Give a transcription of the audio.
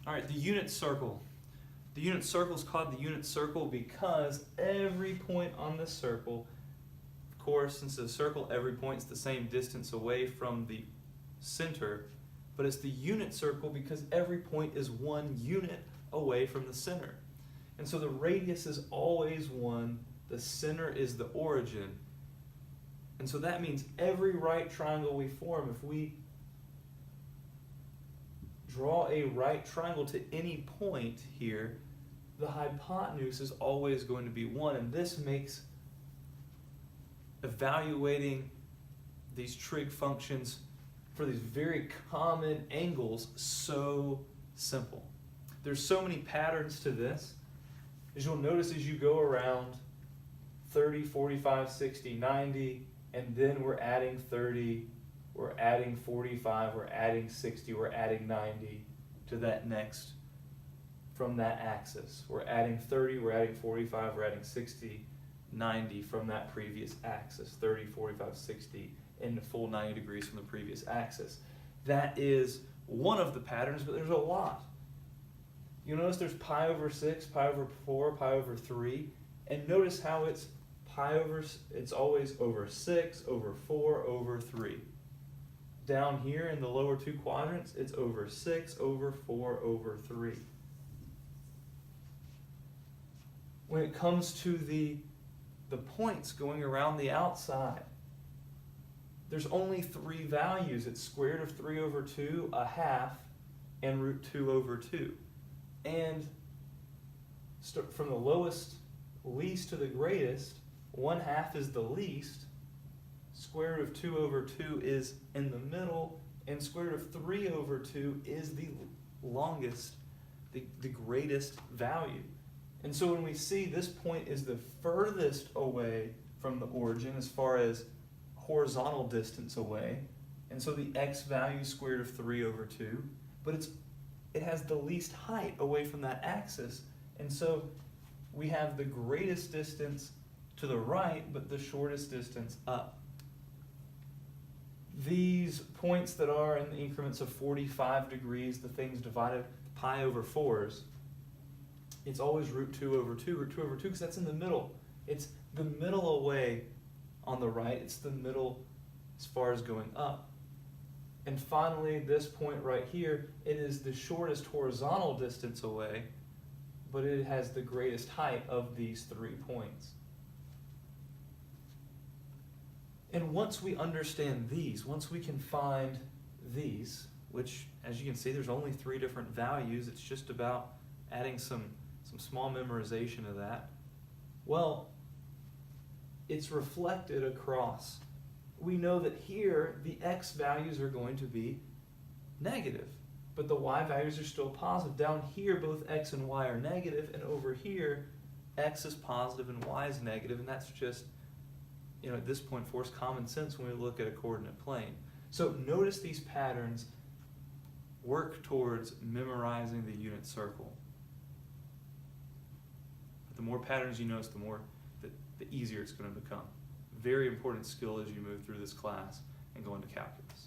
All right, the unit circle. The unit circle is called the unit circle because every point on this circle, of course, since it's a circle, every point is the same distance away from the center, but it's the unit circle because every point is 1 unit away from the center. And so the radius is always 1, the center is the origin. And so that means every right triangle we form, if we draw a right triangle to any point here, the hypotenuse is always going to be 1, and this makes evaluating these trig functions for these very common angles so simple. There's so many patterns to this. As you'll notice as you go around 30, 45, 60, 90, and then we're adding 30, we're adding 45, we're adding 60, we're adding 90 to that next from that axis. We're adding 30, we're adding 45, we're adding 60, 90 from that previous axis. 30, 45, 60, and the full 90 degrees from the previous axis. That is one of the patterns, but there's a lot. You'll notice there's pi over 6, pi over 4, pi over 3, and notice how it's it's always over 6, over 4, over 3. Down here in the lower 2 quadrants, it's over 6, over 4, over 3. When it comes to the points going around the outside, there's only 3 values. It's square root of 3 over 2, a half, and root 2 over 2. And from the least to the greatest, 1/2 is the least, square root of 2 over 2 is in the middle, and square root of 3 over 2 is the longest, the greatest value. And so when we see this point is the furthest away from the origin as far as horizontal distance away, and so the x value is square root of 3 over 2, but it has the least height away from that axis, and so we have the greatest distance to the right, but the shortest distance up. These points that are in the increments of 45 degrees, the things divided pi over 4s, it's always root 2 over 2, because that's in the middle. It's the middle away on the right, it's the middle as far as going up. And finally, this point right here, it is the shortest horizontal distance away, but it has the greatest height of these 3 points. And once we understand these, once we can find these, which as you can see there's only 3 different values, it's just about adding some small memorization of that, well, it's reflected across. We know that here the x values are going to be negative, but the y values are still positive. Down here both x and y are negative, and over here x is positive and y is negative, and that's just, at this point for us common sense when we look at a coordinate plane. So notice these patterns work towards memorizing the unit circle. But the more patterns you notice, the easier it's going to become. Very important skill as you move through this class and go into calculus.